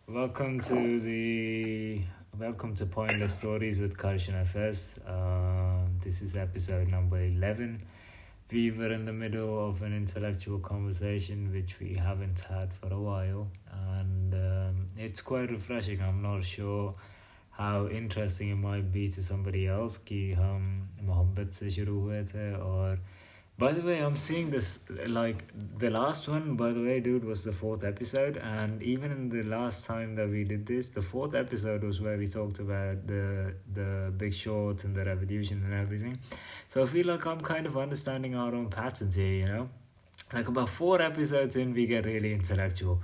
Welcome to the welcome to Pointless Stories with Karshan FS. This is episode number 11. We were in the middle of an intellectual conversation which we haven't had for a while, and it's quite refreshing. I'm not sure how interesting it might be to somebody else कि हम मोहब्बत से शुरू हुए थे और by the way, I'm seeing this like the last one, by the way, dude, was the fourth episode. And even in the last time that we did this, the fourth episode was where we talked about the big short and the revolution and everything. So I feel like I'm kind of understanding our own patterns here, you know? Like about four episodes in, we get really intellectual.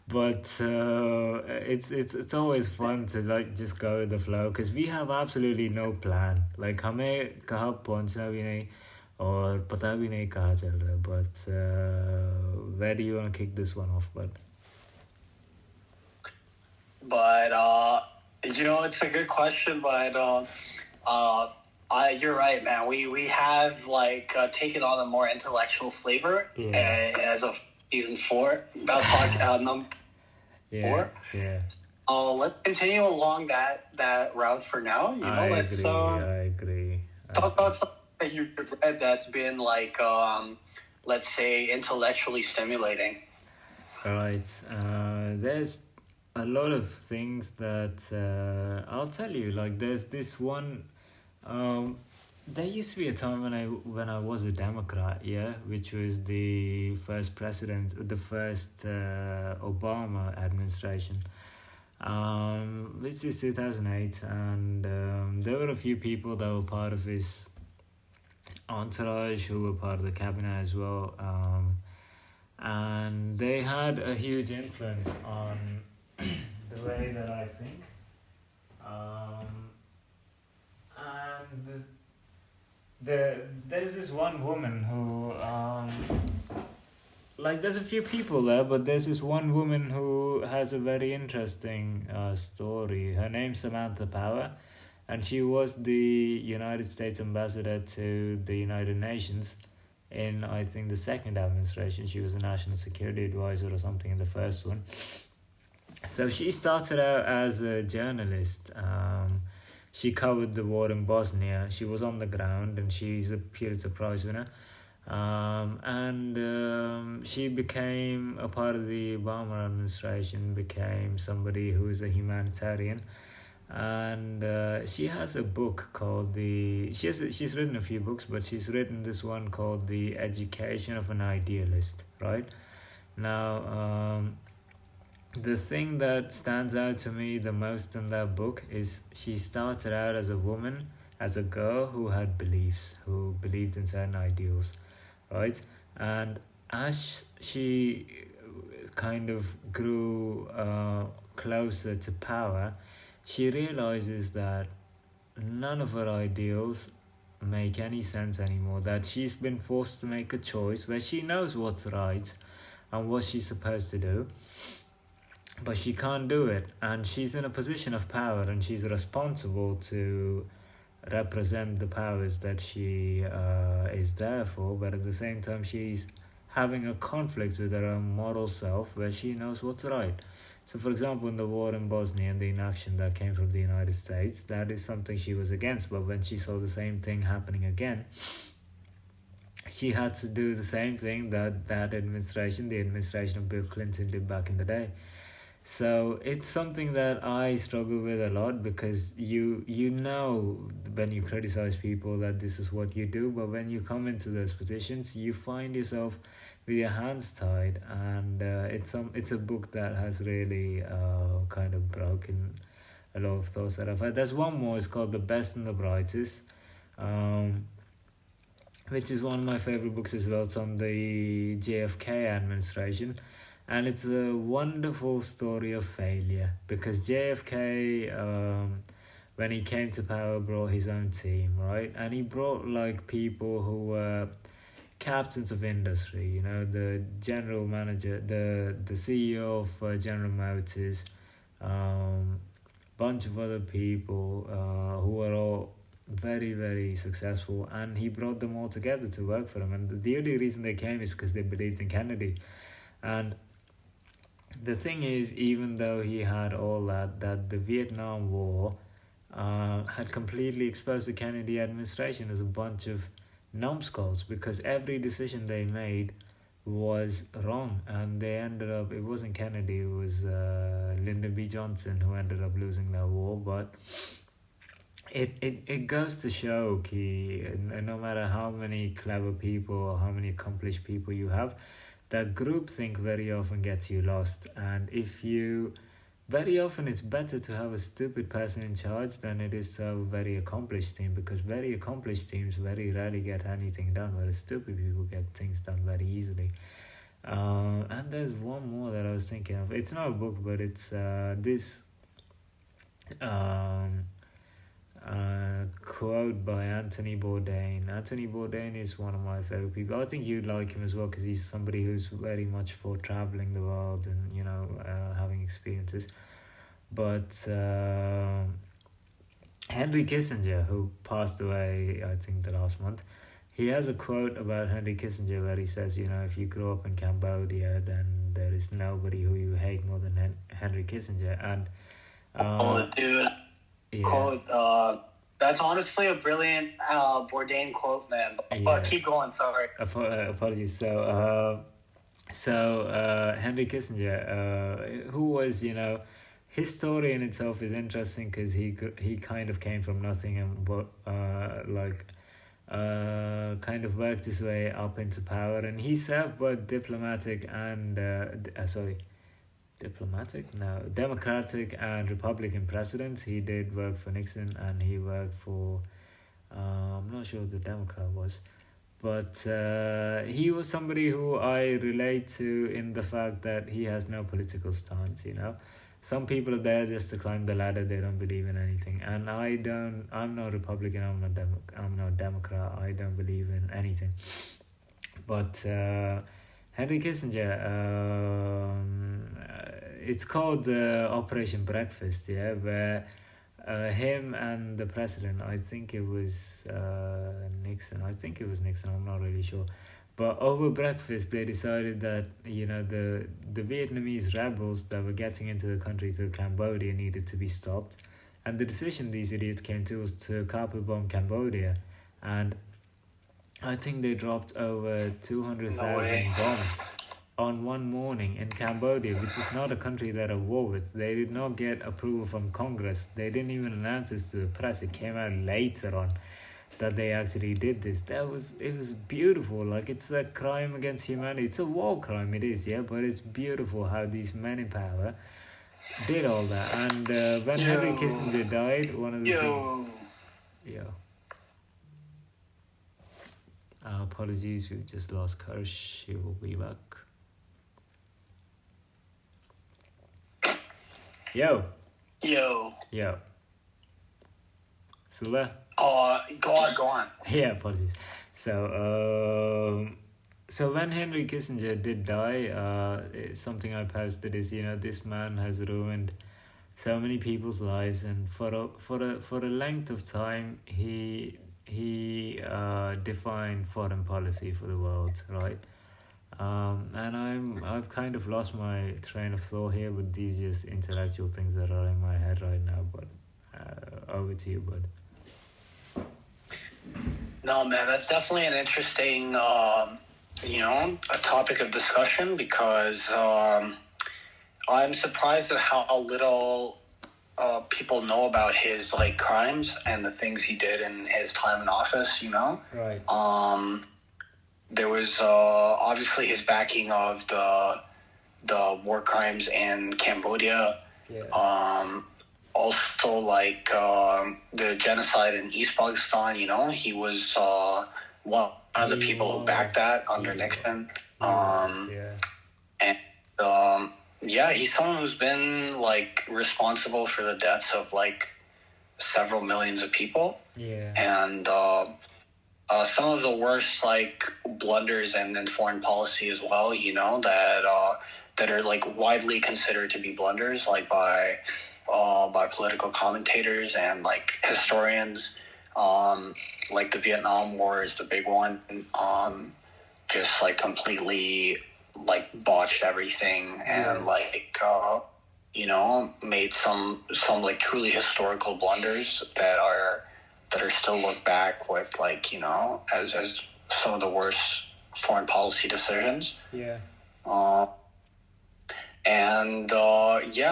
But it's always fun to like just go with the flow because we have absolutely no plan. Like हमें कहाँ पहुँचना भी नहीं और पता भी नहीं कहाँ चल रहा है but where do you want to kick this one off, bud? It's a good question, but you're right, man. We have taken on a more intellectual flavor as of season 4, about number 4. Yeah. Let's continue along that route for now. I agree. Talk about something that you've read that's been let's say intellectually stimulating. Right. There's a lot of things that I'll tell you. Like there's this one. There used to be a time when I was a Democrat, which was the first president, the first Obama administration, which is 2008, and there were a few people that were part of his entourage who were part of the cabinet as well, and they had a huge influence on the way that I think, and there's this one woman who there's a few people there, but there's this one woman who has a very interesting story. Her name's Samantha Power, and she was the United States ambassador to the United Nations in, I think, the second administration. She was a national security advisor or something in the first one. So she started out as a journalist. She covered the war in Bosnia. She was on the ground, and she's a Pulitzer Prize winner. She became a part of the Obama administration, became somebody who is a humanitarian. And she has a book called she's written a few books, but she's written this one called The Education of an Idealist, right? Now, the thing that stands out to me the most in that book is she started out as a woman, as a girl who had beliefs, who believed in certain ideals, right? And as she kind of grew closer to power, she realizes that none of her ideals make any sense anymore, that she's been forced to make a choice where she knows what's right and what she's supposed to do, but she can't do it, and she's in a position of power, and she's responsible to represent the powers that she is there for, but at the same time she's having a conflict with her own moral self where she knows what's right. So, for example, in the war in Bosnia and the inaction that came from the United States, that is something she was against. But when she saw the same thing happening again, she had to do the same thing that administration, the administration of Bill Clinton, did back in the day. So it's something that I struggle with a lot, because you know when you criticize people that this is what you do, but when you come into those positions, you find yourself with your hands tied, and it's a book that has really kind of broken a lot of thoughts that I've had. There's one more, it's called The Best and the Brightest, which is one of my favorite books as well. It's on the JFK administration, and it's a wonderful story of failure, because JFK, when he came to power, brought his own team, right? And he brought people who were captains of industry, the general manager, the CEO of General Motors, bunch of other people who were all very, very successful, and he brought them all together to work for him. And the only reason they came is because they believed in Kennedy. And the thing is, even though he had all that the Vietnam War had completely exposed the Kennedy administration as a bunch of numbskulls, because every decision they made was wrong, and they ended up, it wasn't Kennedy, it was Lyndon B. Johnson who ended up losing that war. But it goes to show no matter how many clever people or how many accomplished people you have, that groupthink very often gets you lost. And very often it's better to have a stupid person in charge than it is to have a very accomplished team, because very accomplished teams very rarely get anything done, whereas stupid people get things done very easily. And there's one more that I was thinking of. It's not a book, but it's this quote by Anthony Bourdain. Anthony Bourdain is one of my favorite people. I think you'd like him as well, because he's somebody who's very much for traveling the world and having experiences. But Henry Kissinger, who passed away I think the last month, he has a quote about Henry Kissinger where he says, if you grow up in Cambodia, then there is nobody who you hate more than Henry Kissinger. And dude, yeah. Quote, that's honestly a brilliant Bourdain quote, man. But keep going, sorry. Apologies. So Henry Kissinger, who was, his story in itself is interesting, because he kind of came from nothing and kind of worked his way up into power, and he served both Democratic and Republican presidents. He did work for Nixon, and he worked for I'm not sure who the Democrat was, but he was somebody who I relate to in the fact that he has no political stance. Some people are there just to climb the ladder. They don't believe in anything, and I don't. I'm not Republican. I'm not Democrat. I don't believe in anything. But Henry Kissinger, it's called Operation Breakfast. Yeah, where him and the president, I think it was Nixon. I'm not really sure. But over breakfast, they decided that, the Vietnamese rebels that were getting into the country through Cambodia needed to be stopped. And the decision these idiots came to was to carpet bomb Cambodia. And I think they dropped over 200,000 bombs on one morning in Cambodia, which is not a country they're at war with. They did not get approval from Congress. They didn't even announce this to the press. It came out later on that they actually did this. It was beautiful. Like, it's a crime against humanity. It's a war crime, it is, yeah, but it's beautiful how these men in power did all that. And when Henry Kissinger died, one of the things... apologies, we've just lost Kirsch. He will be back. Yo. Still there? Go on. Yeah, apologies. So when Henry Kissinger did die, something I posted is, this man has ruined so many people's lives, and for a length of time, he defined foreign policy for the world, right? And I've kind of lost my train of thought here with these just intellectual things that are in my head right now. But over to you, bud. No, man, that's definitely an interesting, a topic of discussion, because I'm surprised at how little people know about his crimes and the things he did in his time in office. Right. There was obviously his backing of the war crimes in Cambodia. Yeah. Also, the genocide in East Pakistan, he was one of the people who backed that under Nixon. And he's someone who's been responsible for the deaths of several millions of people. Yeah. And some of the worst blunders in foreign policy as well, that are widely considered to be blunders by political commentators and historians. The Vietnam War is the big one. Just completely like botched everything and made some like truly historical blunders that are still looked back with as some of the worst foreign policy decisions. Yeah.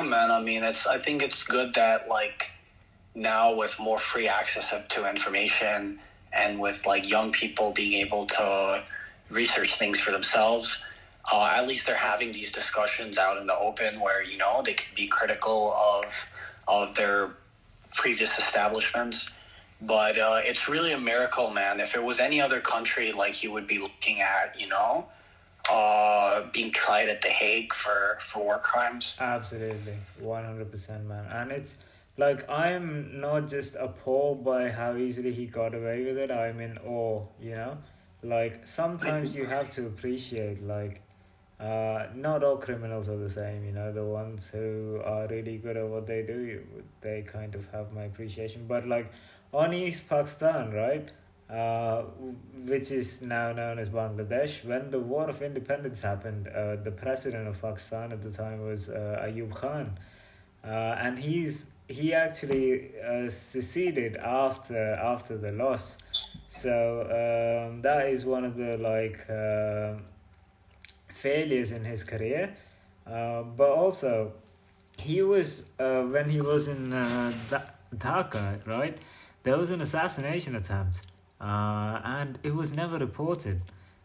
Man, I mean, I think it's good that now with more free access to information and with young people being able to research things for themselves, at least they're having these discussions out in the open where, they can be critical of their previous establishments. But it's really a miracle, man. If it was any other country, you would be looking at, being tried at The Hague for war crimes. Absolutely, 100%, man. And it's I'm not just appalled by how easily he got away with it. I'm in awe, sometimes you have to appreciate, not all criminals are the same, the ones who are really good at what they do, they kind of have my appreciation. But on East Pakistan, right, which is now known as Bangladesh, when the War of Independence happened, the president of Pakistan at the time was Ayub Khan, and he actually seceded after the loss. So that is one of the failures in his career, but also he was when he was in Dhaka, right, there was an assassination attempt, and it was never reported.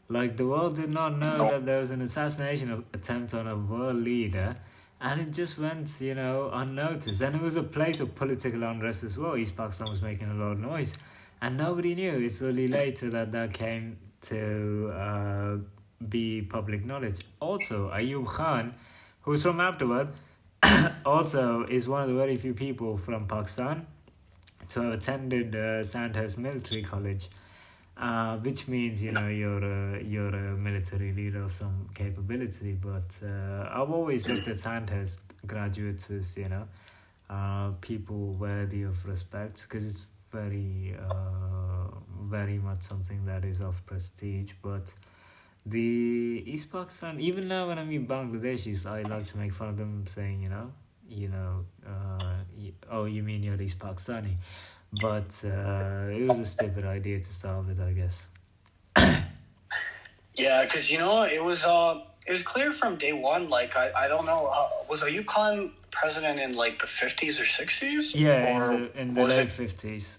The world did not know that there was an assassination attempt on a world leader, and it just went unnoticed. And it was a place of political unrest as well. East Pakistan was making a lot of noise, and nobody knew. It's only later that came to be public knowledge. Also, Ayub Khan, who's from Ahmedabad, also is one of the very few people from Pakistan to have attended Sandhurst Military College, which means you're a military leader of some capability. But I've always looked at Sandhurst graduates as people worthy of respect, because it's very very much something that is of prestige. But the East Pakistan, even now when I meet Bangladeshis, I like to make fun of them, saying, oh, you mean you're East Pakistani? But it was a stupid idea to start with, I guess. Yeah, because it was clear from day one. I don't know, was Ayub Khan president in the 50s or 60s? Yeah, in the late 50s.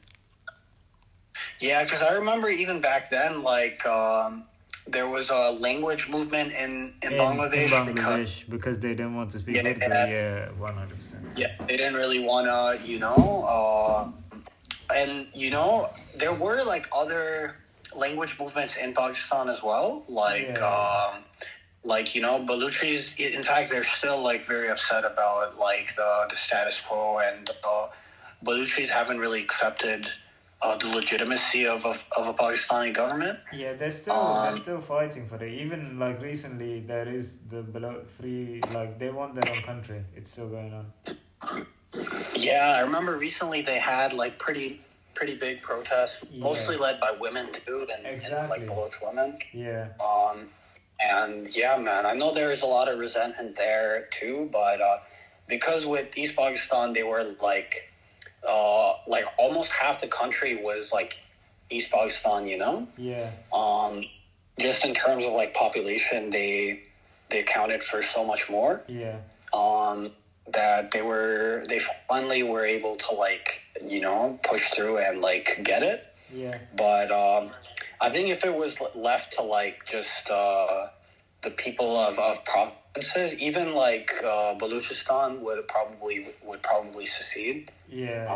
Yeah, because I remember even back then, there was a language movement in Bangladesh, because they didn't want to speak Urdu. Yeah, 100%. Yeah, they didn't really want to, and there were other language movements in Pakistan as well, Baluchis. In fact, they're still very upset about the status quo, and Baluchis haven't really accepted the legitimacy of a Pakistani government. Yeah, they're still fighting for it. Even recently, there is the free, they want their own country. It's still going on. Yeah, I remember recently they had pretty big protests, mostly led by women too, and Baloch women. Yeah. And yeah, man, I know there is a lot of resentment there too, but because with East Pakistan, they were almost half the country was East Pakistan, Yeah. Just in terms of population, they accounted for so much more. Yeah. That they finally were able to push through and get it. Yeah. But I think if it was left to just the people of provinces, even Baluchistan would probably secede. Yeah.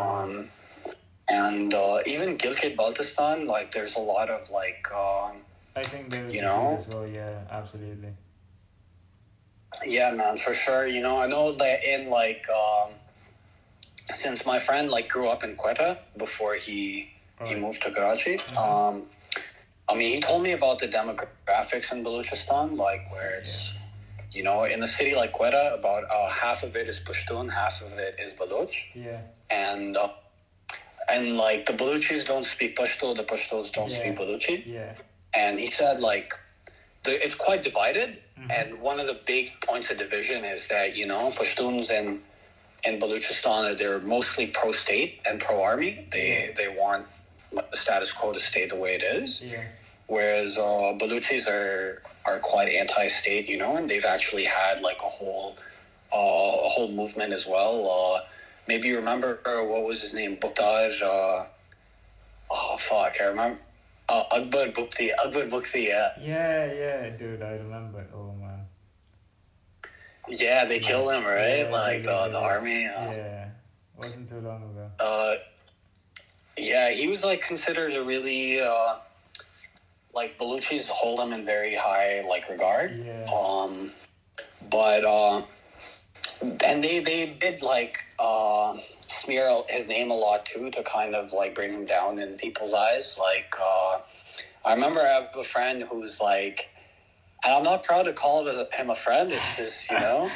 And even Gilgit-Baltistan, there's a lot of I think they would secede as well. Yeah, absolutely. Yeah, man, for sure. I know that in since my friend grew up in Quetta before he moved to Karachi. Mm-hmm. He told me about the demographics in Baluchistan, where it's in a city like Quetta, about half of it is Pashtun, half of it is Baloch. Yeah. And the Baluchis don't speak Pashto, the Pashtos don't speak Baluchi. Yeah. And he said it's quite divided. And one of the big points of division is that, Pashtuns and Balochistan, they're mostly pro-state and pro-army. They want the status quo to stay the way it is. Yeah. Whereas Baluchis are quite anti-state, and they've actually had like a whole movement as well. Maybe you remember, what was his name? Bukhtar. I remember. Akbar Bukti, yeah. Yeah, dude, I remember. Oh, man. Yeah, they killed him, right? Yeah, the army. Yeah, wasn't too long ago. Yeah, he was like considered a really Baluchis hold him in very high regard. Yeah. And they did smear his name a lot too to kind of bring him down in people's eyes. I remember I have a friend who's and I'm not proud to call him a friend. It's just Yeah.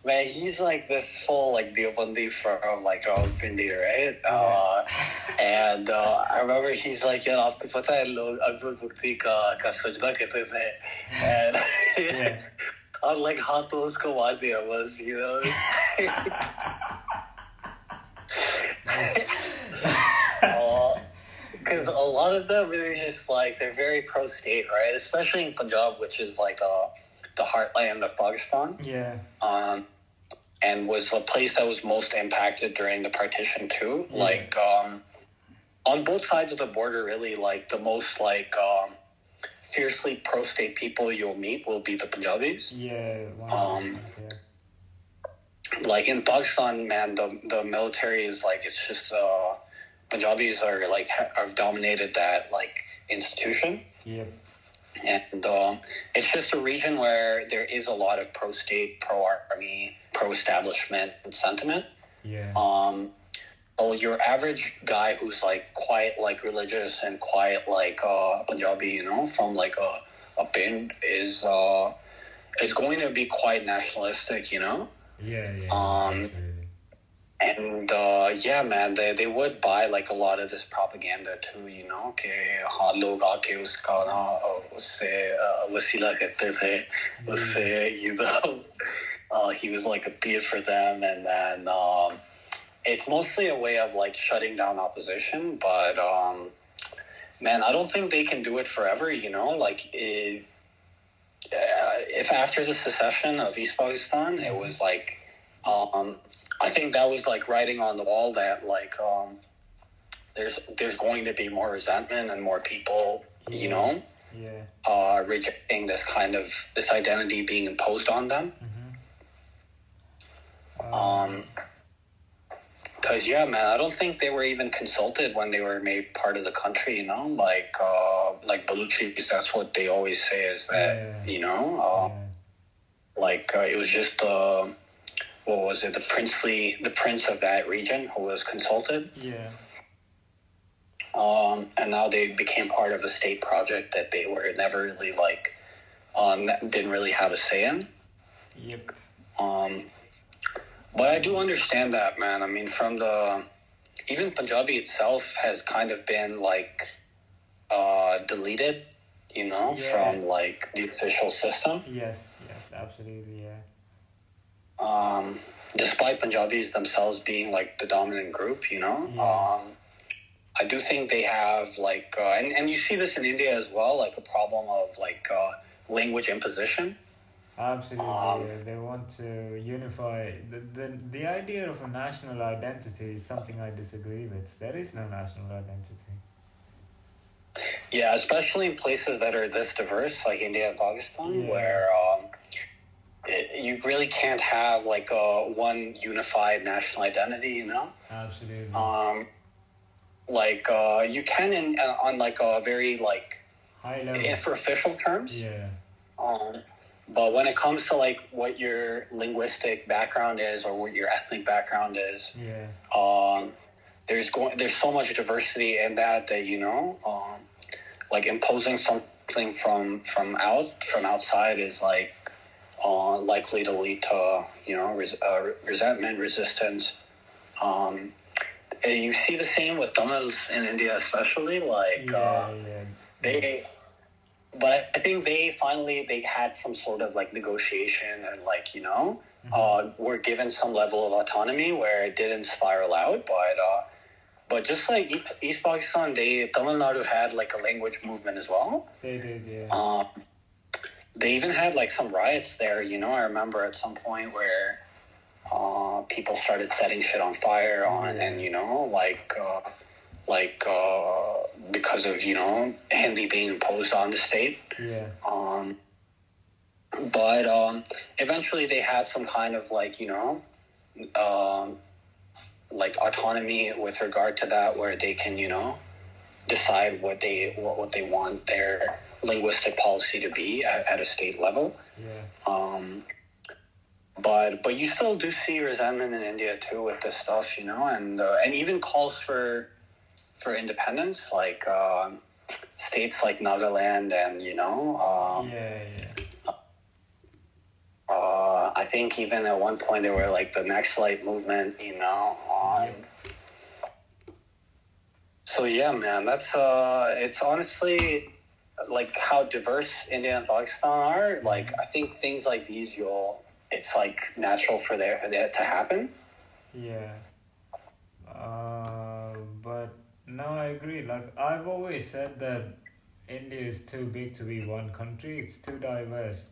Man, he's this full Deobandi from Rawalpindi, right? And I remember he's यार आपको पता है लोग अकबर बुक्ति का सजदा कहते थे, and Yeah. और हाथों उसको मार दिया was because a lot of them really just they're very pro-state, right? Especially in Punjab, which is the heartland of Pakistan. Yeah. And was the place that was most impacted during the partition too. Yeah. On both sides of the border, really, the most fiercely pro-state people you'll meet will be the Punjabis. Yeah. 100%, yeah. In Pakistan, man, the military is it's just Punjabis are have dominated that institution. Yep. And it's just a region where there is a lot of pro-state, pro-army, pro-establishment sentiment. Yeah. So your average guy who's quiet, religious and quiet, Punjabi, from a Pind is going to be quite nationalistic, Yeah. And yeah, man, they would buy a lot of this propaganda too, कि हाँ लोग आके उसका ना उससे वसीला करते थे, उससे he was a peer for them, and then it's mostly a way of shutting down opposition, but man, I don't think they can do it forever, if after the secession of East Pakistan, it was I think that was writing on the wall that there's going to be more resentment and more people, Yeah. rejecting this this identity being imposed on them. Because yeah, man, I don't think they were even consulted when they were made part of the country. Baluchis, that's what they always say is that it was just what was it? The prince of that region who was consulted. Yeah. And now they became part of a state project that they were never really didn't really have a say in. Yep. But I do understand that, man. I mean, even Punjabi itself has kind of been deleted, from the official system. Yes, absolutely, yeah. Despite Punjabis themselves being the dominant group, Yeah. I do think they have and you see this in India as well, a problem of language imposition. Absolutely, yeah. They want to unify. The idea of a national identity is something I disagree with. There is no national identity. Yeah, especially in places that are this diverse, like India and Pakistan, where you really can't have one unified national identity, Absolutely. You can on a very high level for official terms. Yeah. But when it comes to what your linguistic background is or what your ethnic background is, there's so much diversity in that imposing something from outside is likely to lead to resentment, resistance. You see the same with Tamils in India, especially but I think they had some sort of like negotiation and like were given some level of autonomy where it didn't spiral out. But just like East Pakistan, Tamil Nadu had like a language movement as well. They did, yeah. They even had like some riots there. I remember at some point where people started setting shit on fire and because of Hindi being imposed on the state. Yeah. But eventually they had some kind of like autonomy with regard to that, where they can decide what they want their linguistic policy to be at a state level. Yeah. But you still do see resentment in India too with this stuff, and even calls for independence, like states like Nagaland and I think even at one point they were like the Naxalite movement, So yeah, man, that's it's honestly like how diverse India and Pakistan are. Like I think things like these, it's like natural for that to happen. Yeah. But no, I agree. Like I've always said that India is too big to be one country. It's too diverse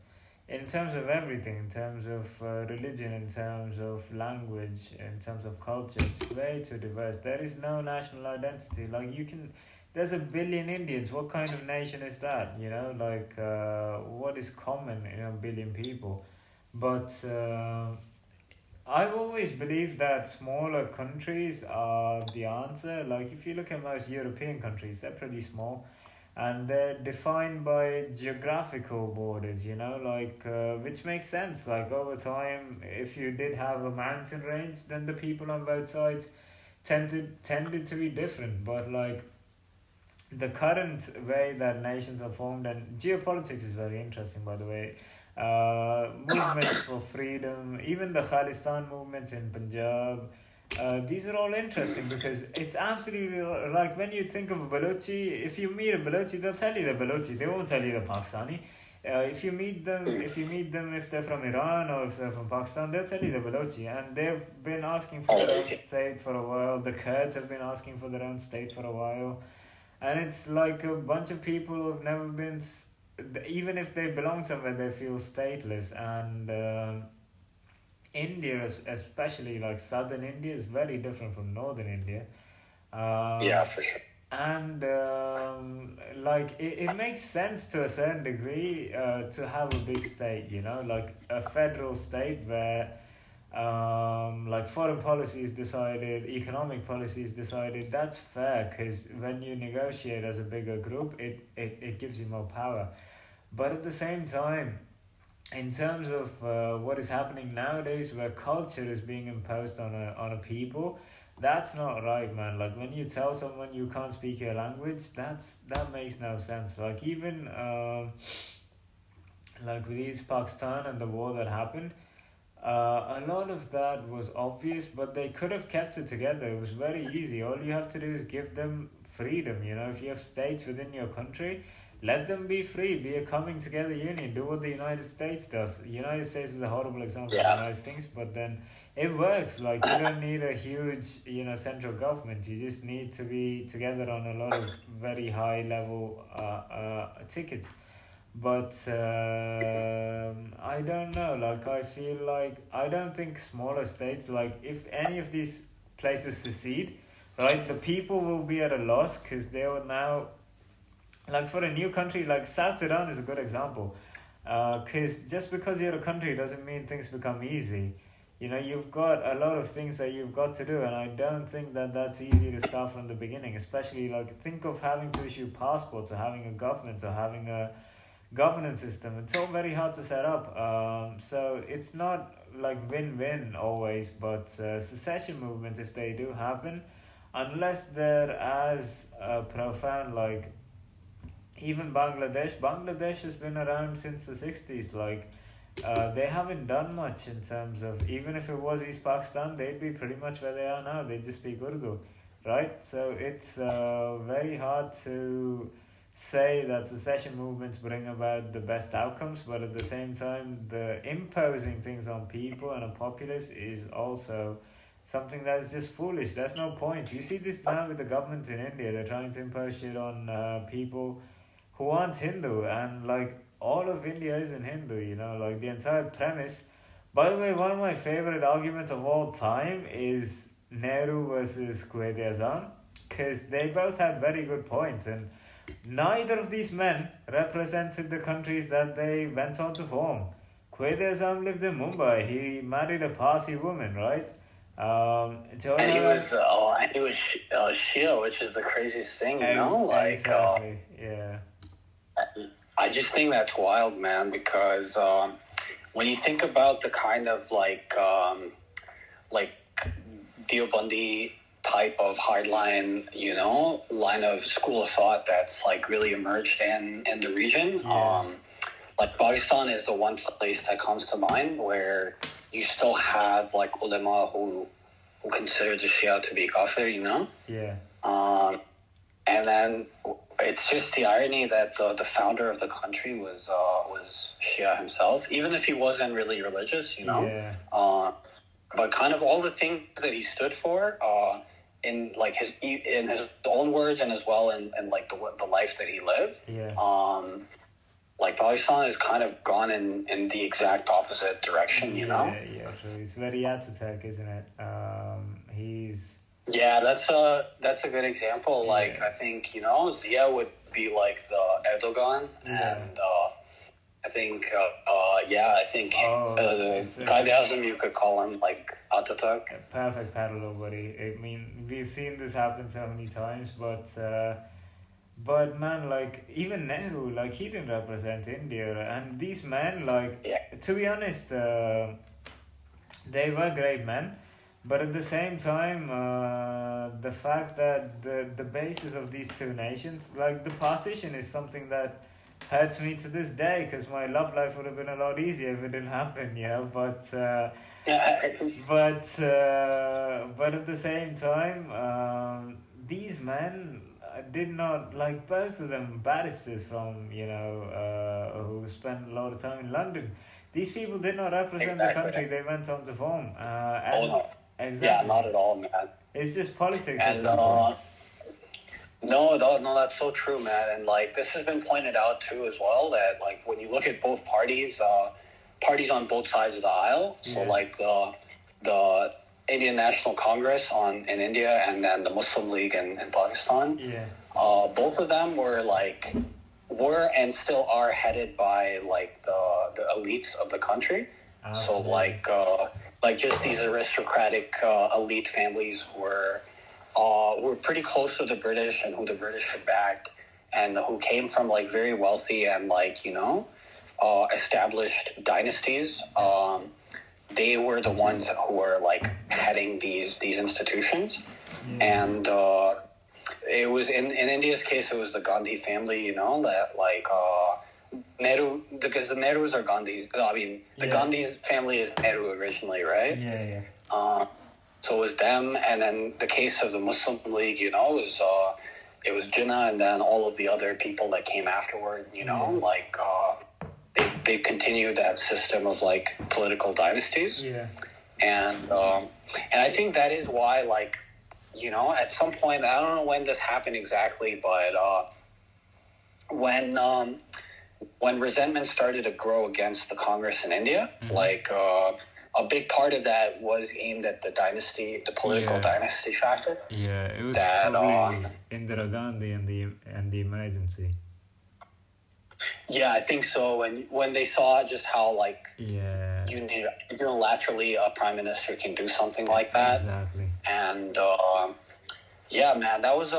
in terms of everything, in terms of religion, in terms of language, in terms of culture. It's way too diverse. There is no national identity. Like there's 1 billion Indians. What kind of nation is that? What is common in 1 billion people? But I've always believed that smaller countries are the answer. Like if you look at most European countries, they're pretty small. And they're defined by geographical borders, which makes sense. Like over time, if you did have a mountain range, then the people on both sides tended to be different. But like the current way that nations are formed, and geopolitics is very interesting, by the way. Movements for freedom, even the Khalistan movements in Punjab. These are all interesting because it's absolutely like when you think of a Balochi, if you meet a Balochi, they'll tell you they're Balochi. They won't tell you they're Pakistani. If you meet them, if they're from Iran or if they're from Pakistan, they'll tell you they're Balochi. And they've been asking for their own state for a while. The Kurds have been asking for their own state for a while. And it's like a bunch of people who have never been, even if they belong somewhere, they feel stateless. And India, especially like southern India, is very different from northern India. Yeah, for sure. And it makes sense to a certain degree to have a big state, like a federal state where like foreign policy is decided, economic policy is decided. That's fair because when you negotiate as a bigger group, it gives you more power. But at the same time, in terms of what is happening nowadays, where culture is being imposed on a people, that's not right, man. Like when you tell someone you can't speak your language, that makes no sense. Like even like with East Pakistan and the war that happened, a lot of that was obvious, but they could have kept it together. It was very easy. All you have to do is give them freedom. If you have states within your country, let them be free, be a coming together union, do what the United States does. The United States is a horrible example of most things, but then it works. Like you don't need a huge, central government. You just need to be together on a lot of very high level tickets. But I don't know. Like I feel like I don't think smaller states, like if any of these places secede, right, the people will be at a loss because they will now. Like for a new country, like South Sudan is a good example. Because just because you're a country doesn't mean things become easy. You've got a lot of things that you've got to do, and I don't think that that's easy to start from the beginning. Especially like think of having to issue passports, or having a government, or having a governance system. It's all very hard to set up. So it's not like win-win always, but secession movements, if they do happen, unless they're as profound, like even Bangladesh has been around since the 60s. Like they haven't done much in terms of, even if it was East Pakistan, they'd be pretty much where they are now. They just speak Urdu, right? So it's very hard to say that secession movements bring about the best outcomes, but at the same time, the imposing things on people and a populace is also something that is just foolish. There's no point. You see this now with the government in India. They're trying to impose shit on people who aren't Hindu, and like all of India isn't Hindu, you know, like the entire premise. By the way, one of my favorite arguments of all time is Nehru versus Quaid Azam, because they both had very good points, and neither of these men represented the countries that they went on to form. Quaid Azam lived in Mumbai. He married a Parsi woman, right? And he was Shia, which is the craziest thing, you know. Like, exactly, yeah. I just think that's wild, man. Because when you think about the kind of like Deobandi type of hardline, you know, line of school of thought that's like really emerged in the region. Yeah. Like Pakistan is the one place that comes to mind where you still have like ulama who consider the Shia to be kafir, you know. Yeah. And then it's just the irony that the founder of the country was Shia himself, even if he wasn't really religious, you know. Yeah. But kind of all the things that he stood for, in his own words and as well in like the life that he lived. Yeah. Like Pakistan has kind of gone in the exact opposite direction, you know. Yeah. So he's very Ataturk, isn't it? He's. Yeah, that's a good example. Like, I think, you know, Zia would be like the Erdogan, and I think Qaid Azam, you could call him like Ataturk. Perfect parallel, buddy. I mean, we've seen this happen so many times, but man, like even Nehru, like he didn't represent India, and these men, like to be honest, they were great men. But at the same time, the fact that the basis of these two nations, like the partition, is something that hurts me to this day, because my love life would have been a lot easier if it didn't happen, you know. But at the same time, these men did not, like both of them barristers from, you know, who spent a lot of time in London. These people did not represent the country they went on to form. Exactly. Yeah, not at all, man. It's just politics at some point. No, that's so true, man. And like this has been pointed out too as well, that like when you look at both parties on both sides of the aisle. So like the Indian National Congress in India, and then the Muslim League in Pakistan. Yeah. Both of them were and still are headed by like the elites of the country. So like just these aristocratic elite families were pretty close to the British, and who the British had backed, and who came from like very wealthy and like, you know, established dynasties. They were the ones who were like heading these institutions. And it was in India's case, it was the Gandhi family, you know, that like Nehru, because the Nehrus are Gandhis. I mean, the Gandhi's family is Nehru originally, right? Yeah. So it was them, and then the case of the Muslim League, you know, it was Jinnah, and then all of the other people that came afterward, you know, like they continued that system of like political dynasties. Yeah. And I think that is why, like, you know, at some point, I don't know when this happened exactly, but when resentment started to grow against the Congress in India, like a big part of that was aimed at the dynasty, the political dynasty factor. Yeah, it was probably Indira Gandhi and the emergency. Yeah, I think so. When they saw just how like unilaterally a prime minister can do something like that. Exactly. And yeah, man, that was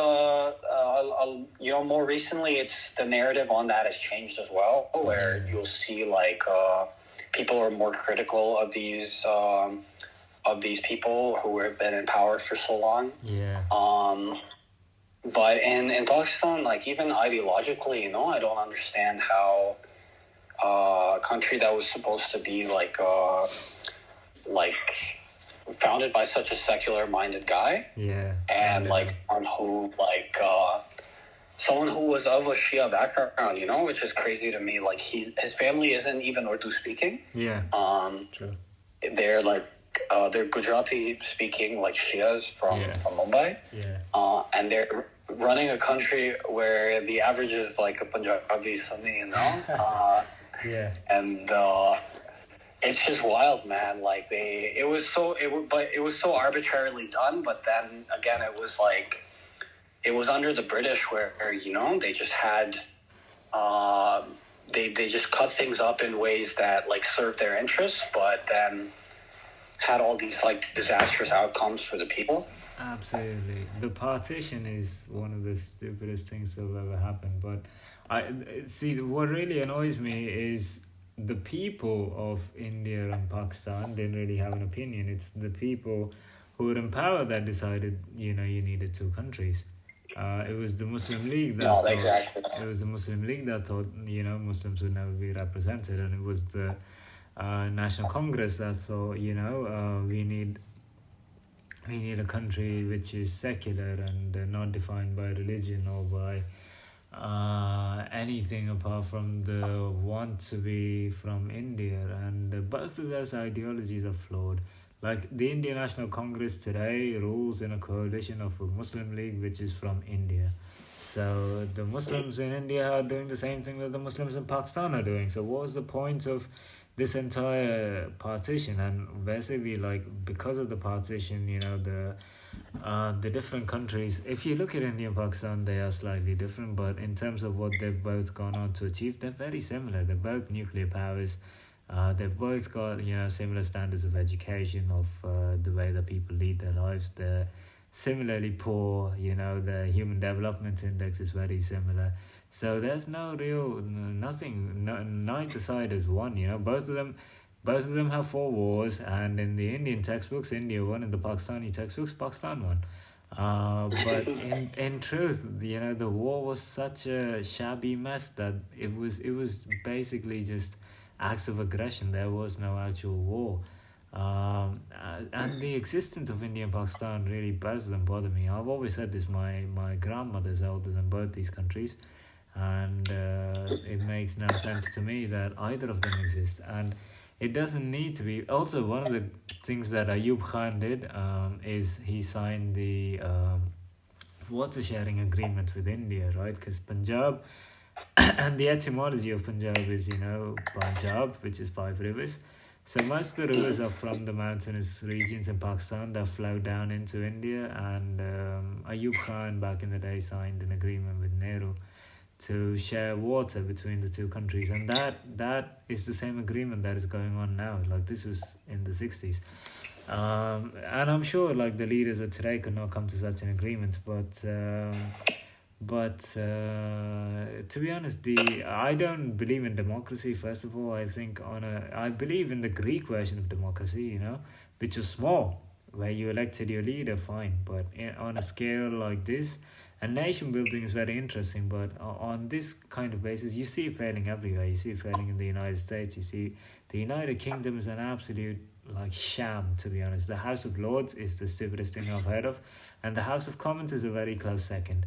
you know, more recently, it's the narrative on that has changed as well, where you'll see like people are more critical of these people who have been in power for so long. Yeah. But in Pakistan, like even ideologically, you know, I don't understand how a country that was supposed to be like founded by such a secular minded guy, and like on who like someone who was of a Shia background, which is crazy to me. Like his family isn't even Urdu speaking. Yeah. True. They're like they're Gujarati speaking like Shias from Mumbai. Yeah. And they're running a country where the average is like a Punjabi Sunni, Yeah. And it's just wild, man. Like it was so arbitrarily done. But then again, it was like it was under the British where they just had they just cut things up in ways that like served their interests, but then had all these like disastrous outcomes for the people. Absolutely. The partition is one of the stupidest things that have ever happened. But I see what really annoys me is the people of India and Pakistan didn't really have an opinion. It's the people who were in power that decided, you needed two countries. It was the Muslim League that thought, exactly. It was the Muslim League that thought, Muslims would never be represented, and it was the National Congress that thought, we need a country which is secular and not defined by religion or by anything apart from the want to be from India. And both of those ideologies are flawed. Like the Indian National Congress today rules in a coalition of a Muslim League which is from India. So the Muslims in India are doing the same thing that the Muslims in Pakistan are doing. So what was the point of this entire partition? And basically, like, because of the partition, the different countries, if you look at India and Pakistan, they are slightly different, but in terms of what they've both gone on to achieve, they're very similar. They're both nuclear powers. They've both got, similar standards of education, of the way that people lead their lives. They're similarly poor, the Human Development Index is very similar. So there's no real, nothing, neither side has won, Both of them have 4 wars, and in the Indian textbooks, India won. In the Pakistani textbooks, Pakistan won. But in truth, the war was such a shabby mess that it was basically just acts of aggression. There was no actual war. And the existence of India and Pakistan really, both of them bother me. I've always said this, my grandmother's older than both these countries, and it makes no sense to me that either of them exist. And it doesn't need to be. Also, one of the things that Ayub Khan did is he signed the water sharing agreement with India, right? Because Punjab, and the etymology of Punjab is, Punjab, which is 5 rivers. So most of the rivers are from the mountainous regions in Pakistan that flow down into India. And Ayub Khan back in the day signed an agreement with Nehru to share water between the two countries, and that is the same agreement that is going on now. Like, this was in the 60s, and I'm sure like the leaders of today could not come to such an agreement, but to be honest, I don't believe in democracy. First of all, I believe in the Greek version of democracy, which was small, where you elected your leader, fine, but on a scale like this. And nation building is very interesting, but on this kind of basis, you see it failing everywhere. You see it failing in the United States. You see the United Kingdom is an absolute sham, to be honest. The House of Lords is the stupidest thing I've heard of, and the House of Commons is a very close second,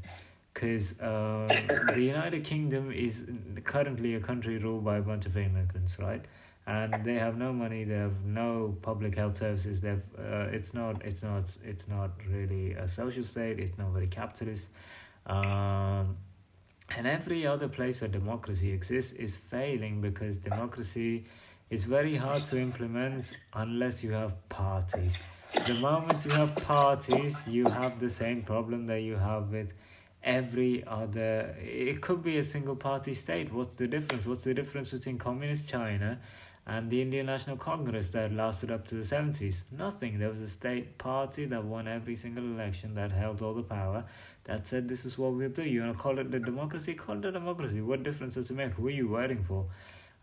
because the United Kingdom is currently a country ruled by a bunch of immigrants, right? And they have no money. They have no public health services. It's not really a social state. It's not very capitalist. And every other place where democracy exists is failing, because democracy is very hard to implement unless you have parties. The moment you have parties, you have the same problem that you have with every other. It could be a single party state. What's the difference? What's the difference between communist China and the Indian National Congress that lasted up to the 70s? Nothing. There was a state party that won every single election, that held all the power, that said, this is what we'll do. You want to call it the democracy? Call it a democracy. What difference does it make? Who are you voting for?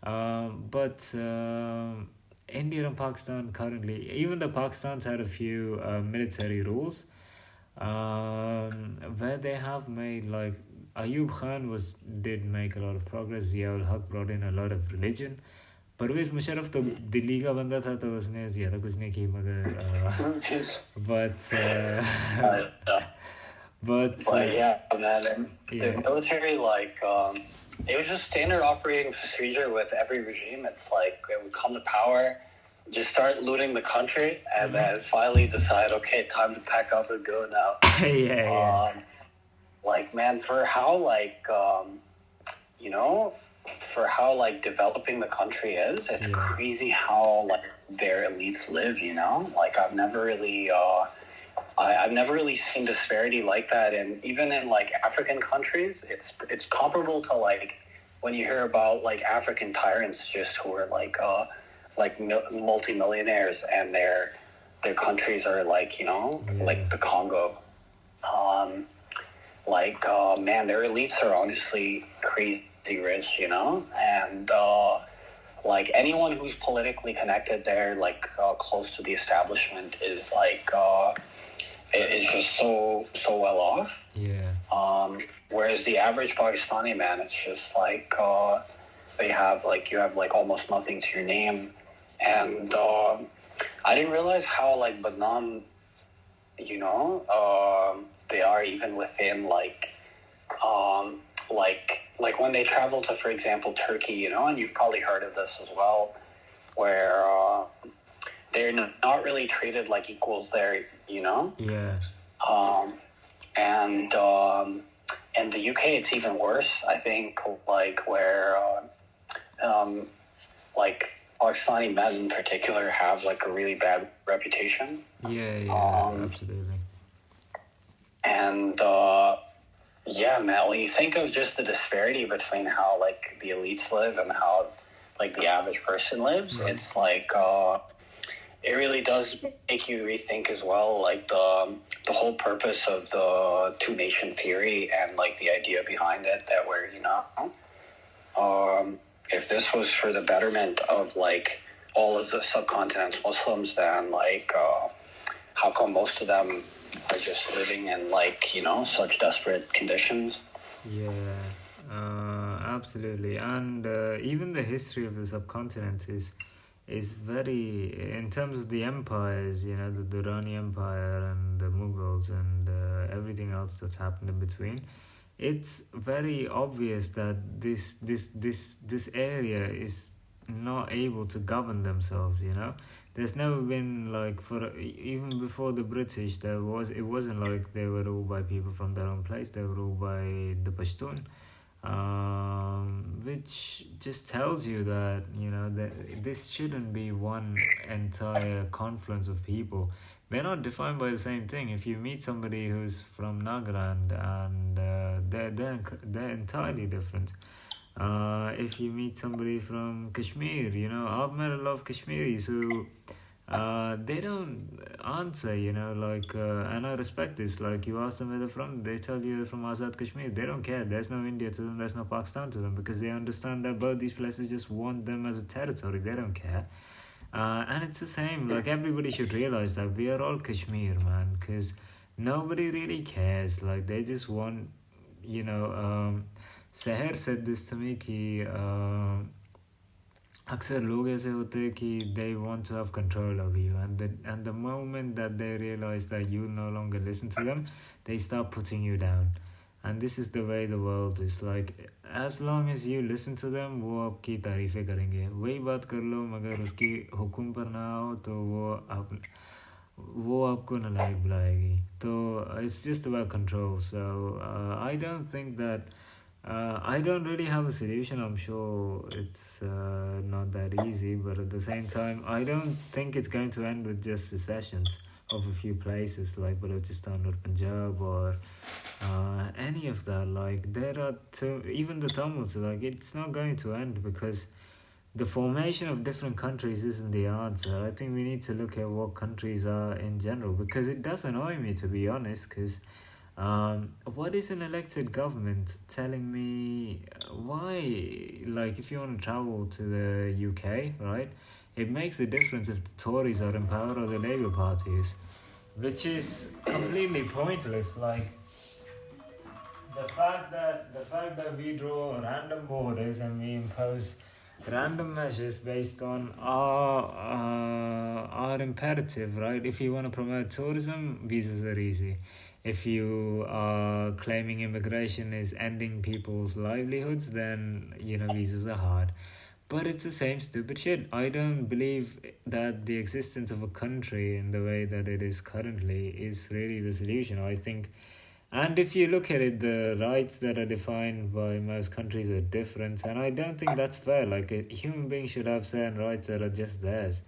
But India and Pakistan currently, even though Pakistan's had a few military rules, where they have made, like, Ayub Khan did make a lot of progress. Ziaul Haq brought in a lot of religion. Parvez Musharraf तो दिल्ली का बंदा था, तो उसने ज़्यादा कुछ नहीं की, मगर But But yeah, man, the yeah, military, like, it was just standard operating procedure with every regime. It's like it would come to power, just start looting the country, and then finally decide, okay, time to pack up and go now. yeah, Like, man, for how like you know, for how like developing the country is, it's yeah, crazy how like their elites live. Like I've never really seen disparity like that, and even in like African countries, it's comparable to like when you hear about like African tyrants just who are like multimillionaires, and their countries are like yeah, like the Congo. Um, Man, their elites are honestly crazy rich, and like anyone who's politically connected there, like close to the establishment, is like is just so well off. yeah, Whereas the average Pakistani man, it's just like you have like almost nothing to your name, and I didn't realize how like Badnan, they are even within um, like when they travel to, for example, Turkey, and you've probably heard of this as well, where they're not really treated like equals there, yeah, um, and in the UK it's even worse. I think like where like Pakistani men in particular have like a really bad reputation. yeah, absolutely. And yeah, man, when you think of just the disparity between how like the elites live and how like the average person lives, it's like it really does make you rethink as well, like the whole purpose of the two nation theory and like the idea behind it, that where if this was for the betterment of like all of the subcontinent's Muslims, then like how come most of them are just living in like such desperate conditions? Yeah, absolutely. And even the history of the subcontinent is very, in terms of the empires, the Durrani Empire and the Mughals and everything else that's happened in between. It's very obvious that this area is not able to govern themselves. There's never been like, for even before the British, it wasn't like they were ruled by people from their own place. They were ruled by the Pashtun, which just tells you that that this shouldn't be one entire confluence of people. We're not defined by the same thing. If you meet somebody who's from Nagaland, and they're entirely different. If you meet somebody from Kashmir, I've met a lot of Kashmiris who they don't answer, and I respect this. Like, you ask them where they're from, they tell you they're from Azad Kashmir. They don't care. There's no India to them, there's no Pakistan to them, because they understand that both these places just want them as a territory. They don't care. And it's the same. Like, everybody should realize that we are all Kashmir, man, because nobody really cares. Like, they just want, Seher said this to me कि अक्सर लोग ऐसे होते हैं कि they want to have control over you, and the moment that they realize that you no longer listen to them, they start putting you down. And this is the way the world is. Like, as long as you listen to them, वो आपकी तारीफ़ें करेंगे. वही बात कर लो, मगर उसकी हुक्म पर ना आओ तो वो आपको नालायक बुलाएगी. तो it's just about control. So I don't think that I don't really have a solution. I'm sure it's not that easy, but at the same time, I don't think it's going to end with just secessions of a few places like Balochistan or Punjab or any of that. Like, there are even the Tamils. Like, it's not going to end, because the formation of different countries isn't the answer. I think we need to look at what countries are in general, because it does annoy me, to be honest, because what is an elected government telling me why? Like, if you want to travel to the UK, right, it makes a difference if the Tories are in power or the Labour Party is, which is completely pointless. Like, the fact that we draw random borders and we impose random measures based on our imperative, right? If you want to promote tourism, visas are easy. if you are claiming immigration is ending people's livelihoods, then visas are hard. But it's the same stupid shit. I don't believe that the existence of a country in the way that it is currently is really the solution. I think, and if you look at it, the rights that are defined by most countries are different, and I don't think that's fair. Like, a human being should have certain rights that are just theirs,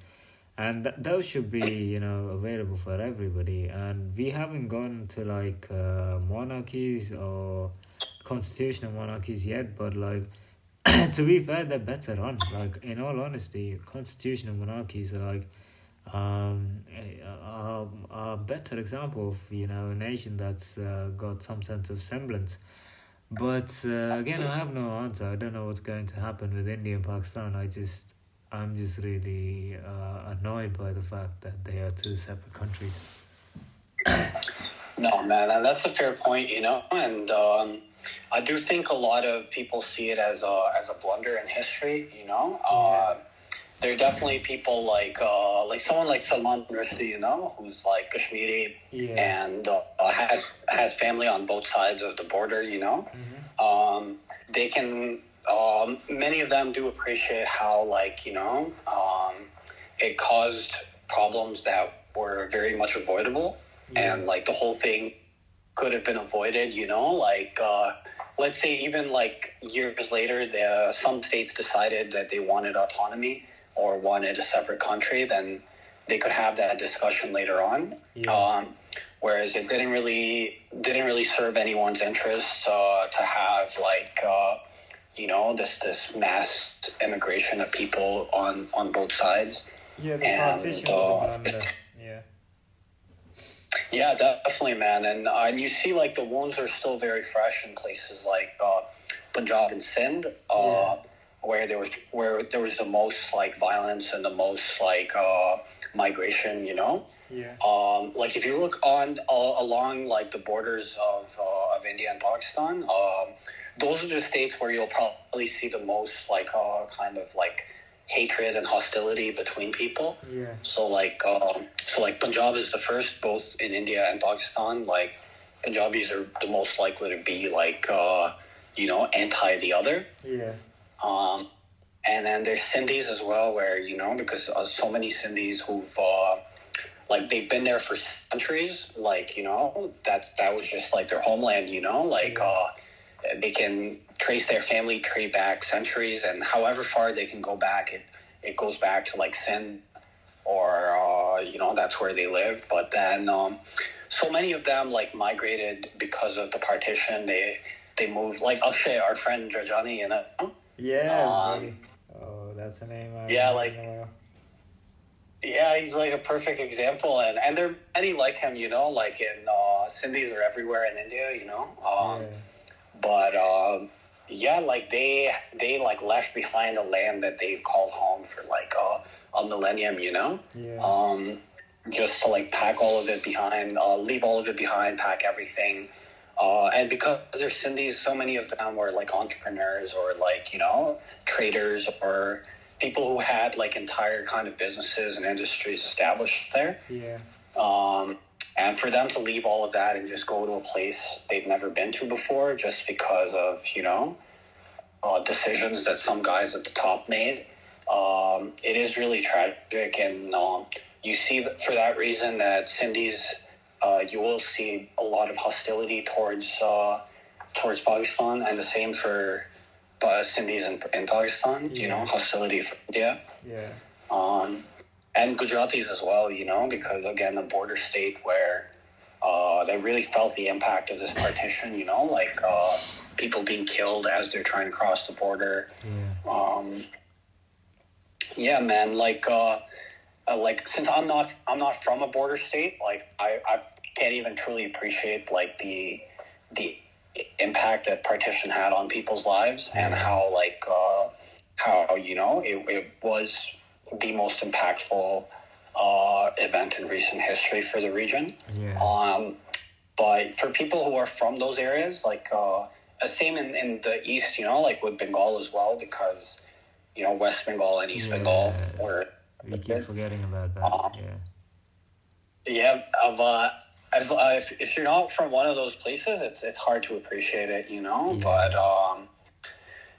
and those should be available for everybody. And we haven't gone to like monarchies or constitutional monarchies yet, but like to be fair, they're better on. Like, in all honesty, constitutional monarchies are like a better example of a nation that's got some sense of semblance. But again, I have no answer. I don't know what's going to happen with India and Pakistan. I'm just really annoyed by the fact that they are two separate countries. No, man, and that's a fair point, and I do think a lot of people see it as a blunder in history, There are definitely people like someone like Salman Rushdie, who's like Kashmiri and has family on both sides of the border, Mm-hmm. They can. Many of them do appreciate how, it caused problems that were very much avoidable, and like the whole thing could have been avoided. Let's say even like years later, some states decided that they wanted autonomy or wanted a separate country, then they could have that discussion later on. Yeah. Whereas it didn't really serve anyone's interest to have this mass immigration of people on both sides. Yeah, the partition was a blunder. Yeah, definitely, man. And you see, like, the wounds are still very fresh in places like Punjab and Sindh, where there was the most like violence and the most like migration. Like if you look along like the borders of India and Pakistan, those are the states where you'll probably see the most like kind of like hatred and hostility between people. Yeah. So Punjab is the first, both in India and Pakistan. Like Punjabis are the most likely to be like anti the other. Yeah. And then there's Sindhis as well, where because so many Sindhis who've they've been there for centuries. That was just like their homeland. They can trace their family tree back centuries, and however far they can go back, it goes back to like Sindh, or that's where they lived. But then so many of them like migrated because of the partition. They moved, like Akshay, our friend Rajani, Yeah. Oh, that's a name. Yeah, he's like a perfect example, and there are many like him. Like in Sindhis are everywhere in India. But like they like left behind a land that they've called home for like a millennium, just to like pack all of it behind, leave all of it behind, pack everything. And because they're Sindhis, so many of them were like entrepreneurs or like, traders or people who had like entire kind of businesses and industries established there. Yeah. And for them to leave all of that and just go to a place they've never been to before just because of, decisions that some guys at the top made, it is really tragic. And you see for that reason that Sindhis, you will see a lot of hostility towards Pakistan, and the same for Sindhis in Pakistan, hostility for India. Yeah. And Gujaratis as well, because, again, the border state where they really felt the impact of this partition, people being killed as they're trying to cross the border. Yeah. Man, since I'm not from a border state, like I can't even truly appreciate like the impact that partition had on people's lives, and how it was the most impactful event in recent history for the region. But for people who are from those areas, same in the east, like with Bengal as well, because West Bengal and East Bengal were. We keep forgetting about that. if you're not from one of those places, it's hard to appreciate it, you know. Yeah. But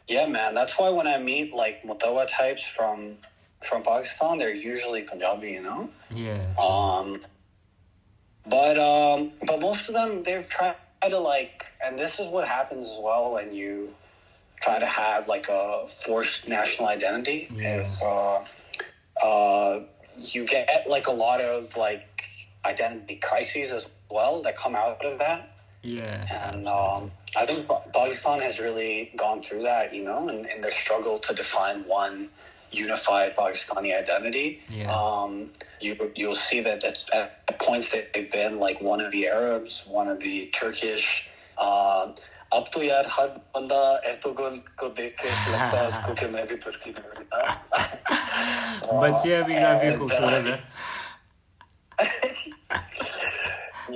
yeah, man, that's why when I meet like Mutawa types from Pakistan, they're usually Punjabi, you know. Yeah. But most of them, they've tried to like, and this is what happens as well when you try to have like a forced national identity. Yeah. Is you get like a lot of like identity crises as well that come out of that. Yeah. And I think Pakistan has really gone through that, you know, in their struggle to define one unified Pakistani identity. Yeah. You'll see that at points that they've been like one of the Arabs, one of the Turkish. अब तो यार हर बंदा Ertugrul को देख के लगता है उसको कि मैं भी तुर्की में रहता बच्चे अभी काफी खूबसूरत है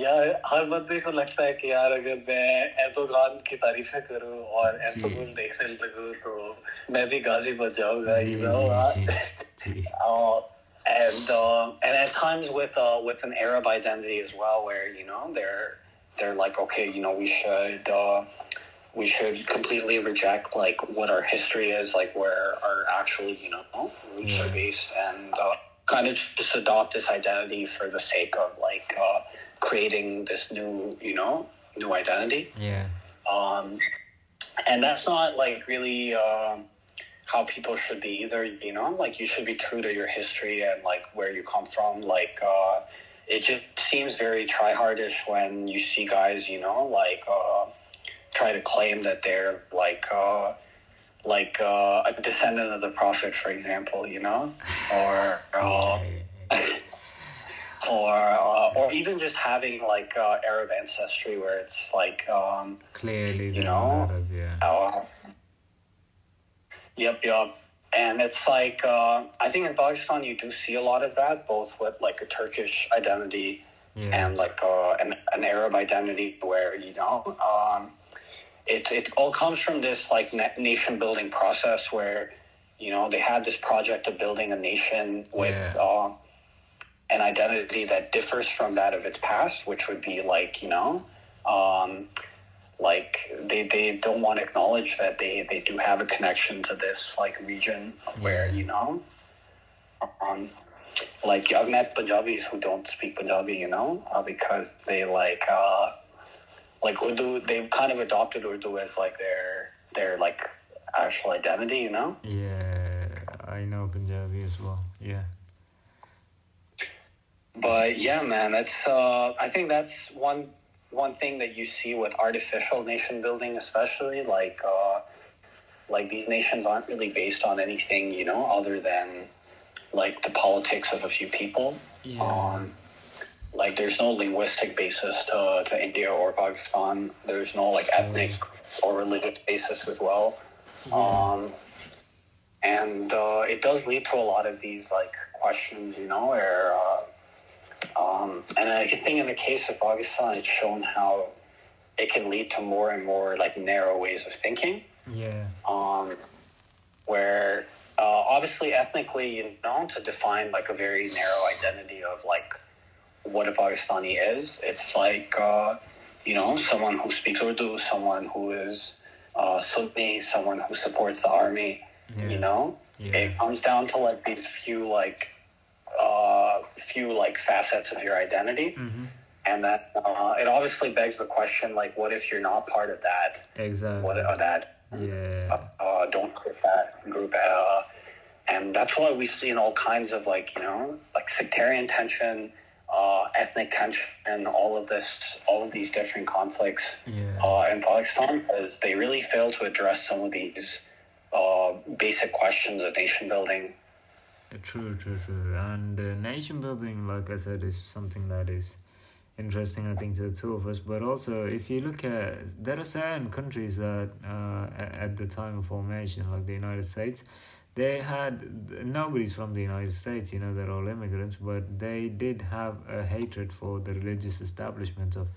यार हर बंदे को लगता है कि यार अगर मैं एर्दोगान की तारीफें करूं और एर्तुगरुल देखने लगूं तो मैं भी गाजी बन जाऊंगा, you know. And at times with an Arab identity as well, where you know they're like, okay, you know, we should completely reject like what our history is, like where our actual, you know, roots are based, and kind of just adopt this identity for the sake of like creating this new, you know, new identity. Yeah. And that's not like really how people should be either, you know, like you should be true to your history and like where you come from. Like it just seems very try-hardish when you see guys, you know, like try to claim that they're like a descendant of the Prophet, for example, you know, or even just having like Arab ancestry, where it's like clearly, you know, Arab, yeah. Yep. And it's like, I think in Pakistan you do see a lot of that, both with like a Turkish identity and like an Arab identity, where, you know, it all comes from this like nation building process where, you know, they had this project of building a nation with an identity that differs from that of its past, which would be like, you know, like they don't want to acknowledge that they do have a connection to this like region where, you know, like I've met Punjabis who don't speak Punjabi, you know, because they like Urdu, they've kind of adopted Urdu as like their like actual identity, you know. Yeah, I know Punjabi as well. Yeah. But yeah, man, it's I think that's one thing that you see with artificial nation building, especially like these nations aren't really based on anything, you know, other than like the politics of a few people. Like there's no linguistic basis to India or Pakistan. There's no like ethnic or religious basis as well. And it does lead to a lot of these like questions, you know, where and I think in the case of Pakistan, it's shown how it can lead to more and more like narrow ways of thinking. Where obviously ethnically, you know, to define like a very narrow identity of like what a Pakistani is, it's like you know, someone who speaks Urdu, someone who is Sunni, someone who supports the army. You know, it comes down to like these few facets of your identity. And that it obviously begs the question, like, what if you're not part of that? Exactly. What don't fit that group? And that's why we see in all kinds of like, you know, like sectarian tension, ethnic tension, all of these different conflicts in Pakistan, because they really fail to address some of these basic questions of nation building. True. And nation building, like I said, is something that is interesting, I think, to the two of us. But also, if you look at, there are certain countries that at the time of formation, like the United States, they had, nobody's from the United States, you know, they're all immigrants, but they did have a hatred for the religious establishment of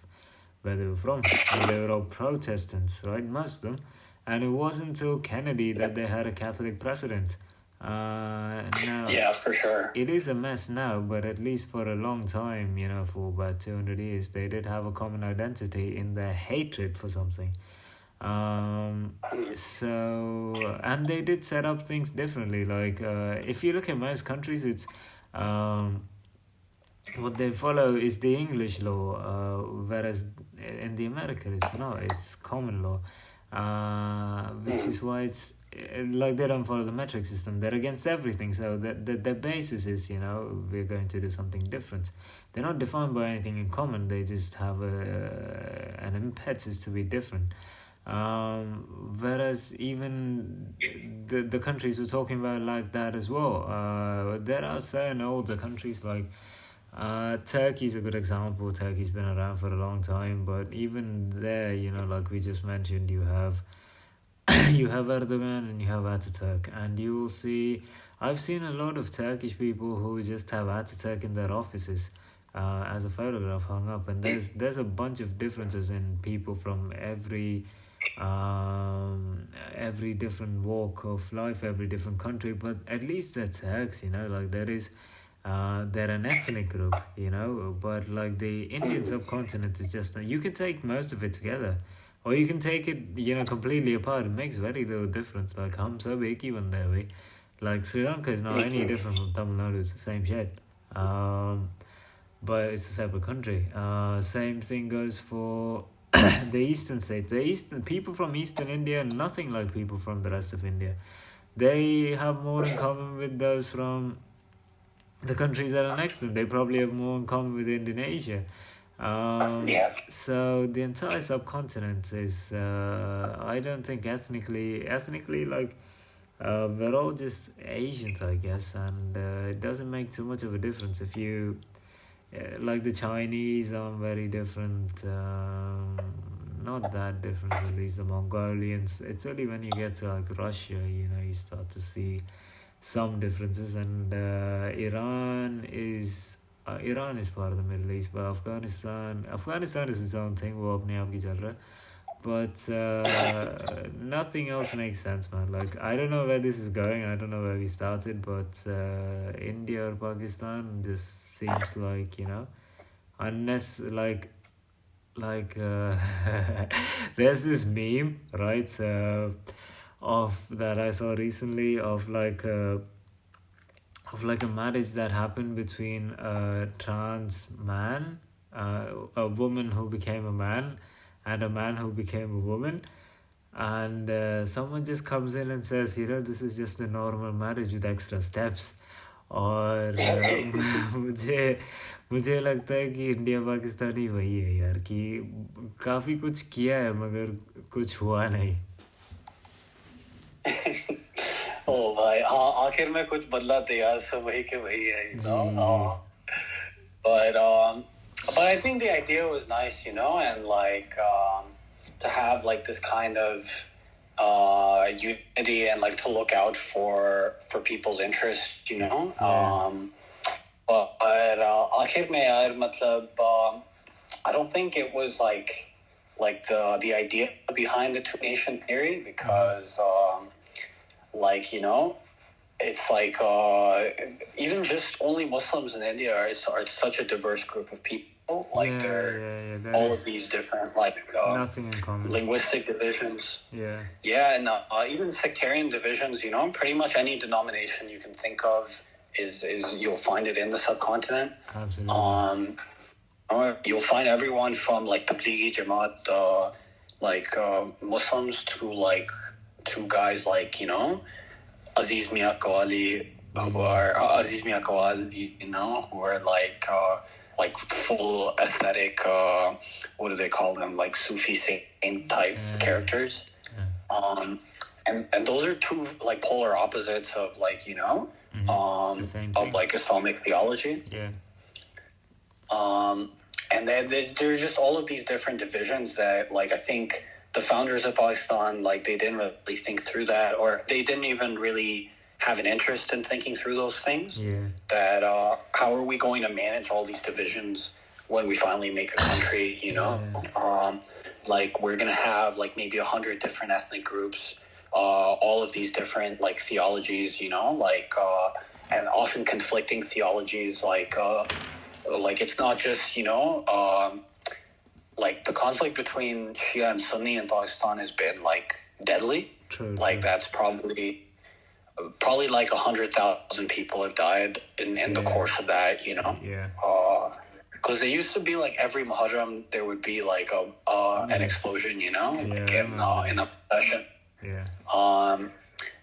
where they were from. And they were all Protestants, right, most of them. And it wasn't until Kennedy that they had a Catholic president. Now, Yeah, for sure. it is a mess now, but at least for a long time, for about 200 years, they did have a common identity in their hatred for something. And they did set up things differently. Like, if you look at most countries, it's um, what they follow is the English law, whereas in the America it's not. It's common law, which is why it's like they don't follow the metric system. They're against everything. So the basis is we're going to do something different. They're not defined by anything in common. They just have an impetus to be different. Whereas even the countries we're talking about like that as well. There are certain older countries like Turkey's a good example. Turkey's been around for a long time, but even there, like we just mentioned, you have you have Erdogan and you have Ataturk, and you will see. I've seen a lot of Turkish people who just have Ataturk in their offices as a photograph hung up, and there's a bunch of differences in people from every different walk of life, every different country, but at least they're Turks, like there is. They're an ethnic group, but like the Indian subcontinent is just, you can take most of it together, or you can take it, completely apart. It makes very little difference. Like, hum sab ek hi bande hai bhai. Like, Sri Lanka is not any different from Tamil Nadu. It's the same shit. But it's a separate country. Same thing goes for the eastern states. The eastern people from eastern India are nothing like people from the rest of India. They have more in common with those from the countries that are next to them. They probably have more in common with Indonesia. So the entire subcontinent is, I don't think ethnically, like, we're all just Asians, I guess, and it doesn't make too much of a difference if you, like the Chinese are very different, not that different at least, the Mongolians. It's only when you get to like Russia, you start to see some differences, and Iran is part of the Middle East, but Afghanistan is its own thing. वो अपने आप की चल रहा है. But nothing else makes sense, man. Like, I don't know where this is going. I don't know where we started, but India or Pakistan just seems like, unless like there's this meme, right? Of that I saw recently of like a marriage that happened between a trans man, a woman who became a man, and a man who became a woman, and someone just comes in and says, this is just a normal marriage with extra steps. और मुझे लगता है कि India Pakistani वही है यार, कि काफ़ी कुछ किया है मगर कुछ हुआ नहीं. ओ भाई, हाँ, आखिर में कुछ बदला तो यार सब वही के वही है, but I think the idea was nice, and like to have like this kind of unity and like to look out for people's interests, but आखिर में यार मतलब I don't think it was like the idea behind the two-nation theory, because like, it's like even just only Muslims in India are such a diverse group of people. Like, all of these different nothing in common. Linguistic divisions. And even sectarian divisions. Pretty much any denomination you can think of is you'll find it in the subcontinent. Absolutely. You'll find everyone from like Tablighi Jamaat, Muslims to guys like, Aziz Mia Qawwali, who are Aziz Mia Qawwal, who are like full aesthetic, what do they call them, like Sufi saint type characters. And those are two like polar opposites of like, of like Islamic theology. And then there's just all of these different divisions that, like, I think the founders of Pakistan, like, they didn't really think through that, or they didn't even really have an interest in thinking through those things. That how are we going to manage all these divisions when we finally make a country? Like, we're gonna have like maybe 100 different ethnic groups all of these different like theologies, and often conflicting theologies, like it's not just like the conflict between Shia and Sunni in Pakistan has been like deadly. True. Like that's probably like 100,000 people have died in the course of that. Yeah. Because it used to be like every Muharram there would be like an explosion, in a procession. Yeah.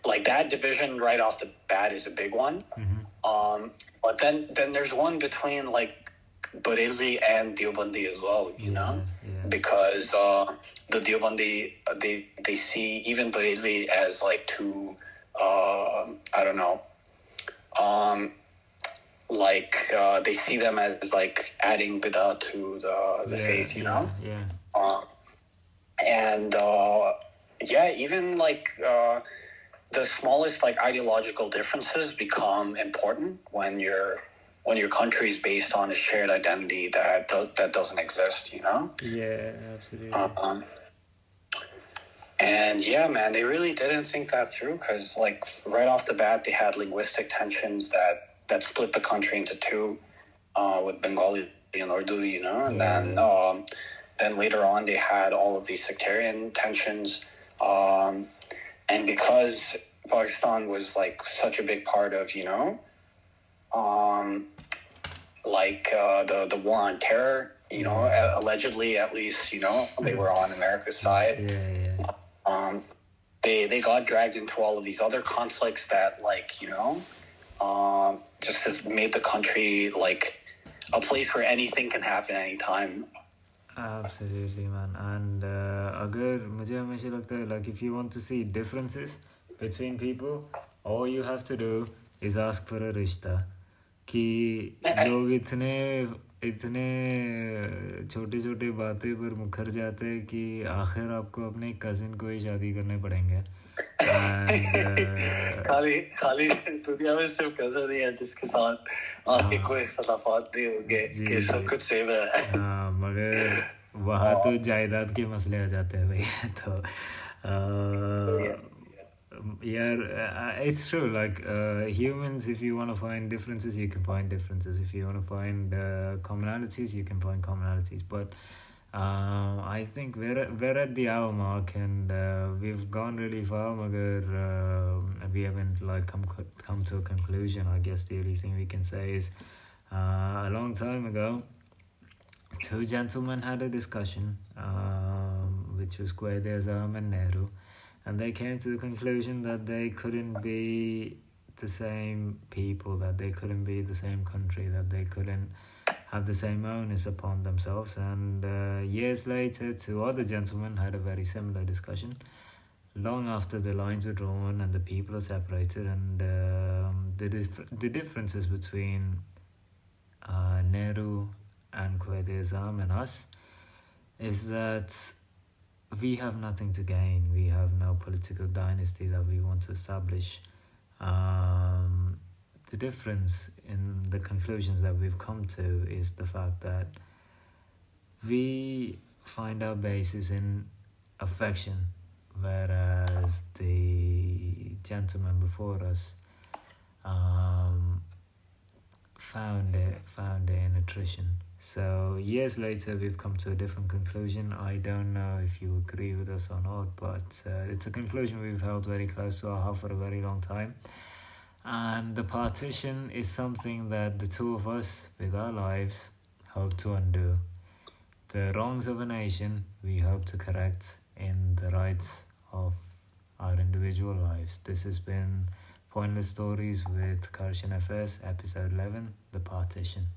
Like that division right off the bat is a big one. Mm-hmm. But then there's one between like Bareilly and Deobandi as well, because the Deobandi they see even Bareilly as like too I don't know, they see them as like adding bidah to the faith, and even like the smallest like ideological differences become important when your country is based on a shared identity that doesn't exist, Yeah, absolutely. And man, they really didn't think that through, because like right off the bat they had linguistic tensions that split the country into two, with Bengali and Urdu, and then later on they had all of these sectarian tensions, and because Pakistan was like such a big part of the war on terror, allegedly, at least, they were on America's side. They got dragged into all of these other conflicts that just has made the country like a place where anything can happen anytime. Absolutely, man. And अगर मुझे हमेशा लगता है, like, if you want to see differences between people, all you have to do is ask for a रिश्ता. कि लोग इतने छोटे छोटे बातें पर मुखर जाते हैं कि आखिर आपको अपने कजिन को ही शादी करने पड़ेंगे. खाली दुनिया में सिर्फ कजिन ही है जिसके साथ आपके कोई इख्तिलाफात नहीं होंगे कि सब कुछ सेम है. हाँ, मगर वहाँ तो जायदाद के मसले आ जाते हैं भाई. तो it's true, like humans, if you want to find differences you can find differences, if you want to find commonalities you can find commonalities, but I think we're at the hour mark, and we've gone really far, magar we haven't like come to a conclusion. I guess the only thing we can say is a long time ago two gentlemen had a discussion, which was Quaid Azam and Nehru, and they came to the conclusion that they couldn't be the same people, that they couldn't be the same country, that they couldn't have the same onus upon themselves. And years later, two other gentlemen had a very similar discussion, long after the lines were drawn and the people are separated. And the differences between Nehru and Quaid Azam and us is that we have nothing to gain. We have no political dynasty that we want to establish. The difference in the conclusions that we've come to is the fact that we find our basis in affection, whereas the gentleman before us found it in attrition. So years later we've come to a different conclusion. I don't know if you agree with us or not, but it's a conclusion we've held very close to our heart for a very long time. And the partition is something that the two of us with our lives hope to undo. The wrongs of a nation we hope to correct in the rights of our individual lives. This has been Pointless Stories with Karshan FS, episode 11, The Partition.